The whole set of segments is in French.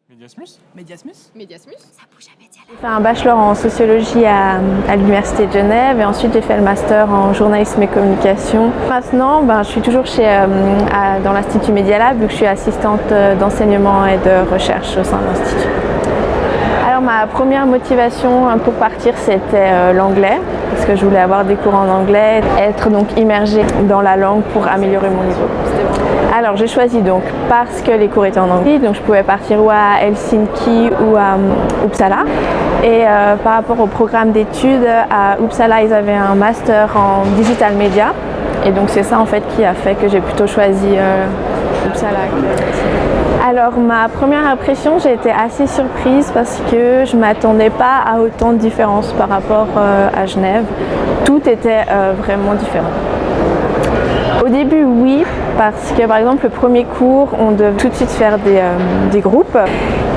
Mediasmus. Mediasmus. J'ai fait un bachelor en sociologie à l'Université de Genève et ensuite j'ai fait le master en journalisme et communication. Maintenant, je suis toujours dans l'Institut Media Lab vu que je suis assistante d'enseignement et de recherche au sein de l'Institut. Alors ma première motivation pour partir c'était l'anglais parce que je voulais avoir des cours en anglais, être donc immergée dans la langue pour améliorer mon niveau. Alors j'ai choisi donc parce que les cours étaient en anglais, donc je pouvais partir ou à Helsinki ou à Uppsala. Et par rapport au programme d'études, à Uppsala ils avaient un master en digital media. Et donc c'est ça en fait qui a fait que j'ai plutôt choisi Uppsala. Alors ma première impression, j'ai été assez surprise parce que je ne m'attendais pas à autant de différences par rapport à Genève. Tout était vraiment différent. Au début, oui, parce que par exemple le premier cours, on devait tout de suite faire des groupes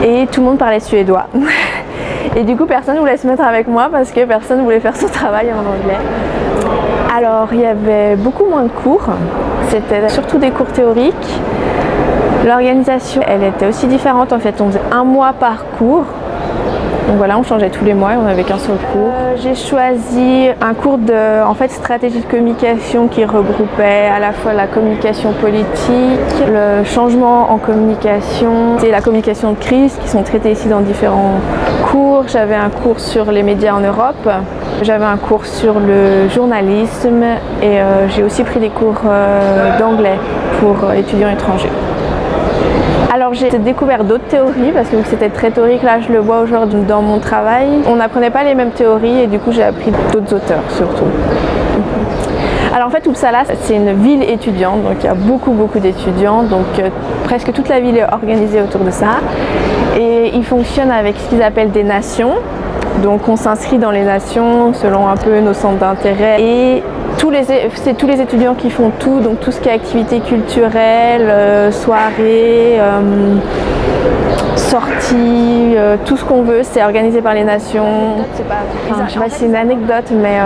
et tout le monde parlait suédois. Et du coup, personne ne voulait se mettre avec moi parce que personne ne voulait faire son travail en anglais. Alors, il y avait beaucoup moins de cours, c'était surtout des cours théoriques. L'organisation, elle était aussi différente en fait, on faisait un mois par cours. Donc voilà, on changeait tous les mois et on n'avait qu'un seul cours. J'ai choisi un cours de stratégie de communication qui regroupait à la fois la communication politique, le changement en communication et la communication de crise qui sont traités ici dans différents cours. J'avais un cours sur les médias en Europe, j'avais un cours sur le journalisme et j'ai aussi pris des cours d'anglais pour étudiants étrangers. Alors j'ai découvert d'autres théories parce que vu que c'était très théorique, là je le vois aujourd'hui dans mon travail. On n'apprenait pas les mêmes théories et du coup j'ai appris d'autres auteurs surtout. Alors en fait Uppsala c'est une ville étudiante, donc il y a beaucoup d'étudiants, donc presque toute la ville est organisée autour de ça. Et ils fonctionnent avec ce qu'ils appellent des nations. Donc on s'inscrit dans les nations selon un peu nos centres d'intérêt et c'est tous les étudiants qui font tout, donc tout ce qui est activités culturelles, soirées, sorties, tout ce qu'on veut, c'est organisé par les nations. Je sais pas si c'est une anecdote, mais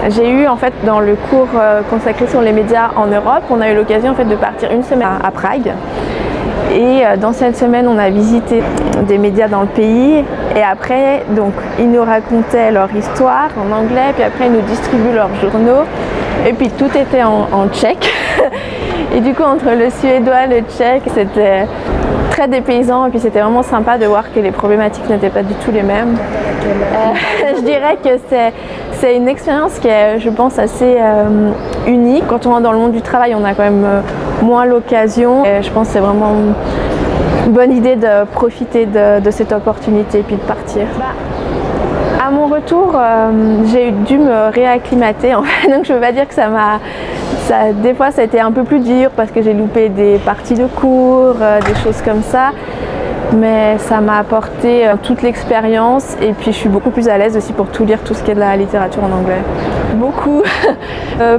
j'ai eu en fait dans le cours consacré sur les médias en Europe, on a eu l'occasion en fait de partir une semaine à Prague. Et dans cette semaine, on a visité des médias dans le pays et après, donc, ils nous racontaient leur histoire en anglais, puis après, ils nous distribuent leurs journaux et puis tout était en tchèque. Et du coup, entre le suédois et le tchèque, c'était très dépaysant et puis c'était vraiment sympa de voir que les problématiques n'étaient pas du tout les mêmes. Je dirais que c'est une expérience qui est, je pense, assez unique. Quand on rentre dans le monde du travail, on a quand même moins l'occasion. Et je pense que c'est vraiment une bonne idée de profiter de cette opportunité et puis de partir. À mon retour, j'ai dû me réacclimater, en fait. Donc je ne peux pas dire que des fois ça a été un peu plus dur parce que j'ai loupé des parties de cours, des choses comme ça. Mais ça m'a apporté toute l'expérience et puis je suis beaucoup plus à l'aise aussi pour tout lire, tout ce qui est de la littérature en anglais. Beaucoup,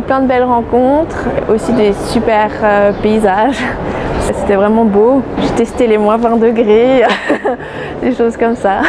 plein de belles rencontres, aussi des super paysages. C'était vraiment beau. J'ai testé les -20 degrés, des choses comme ça.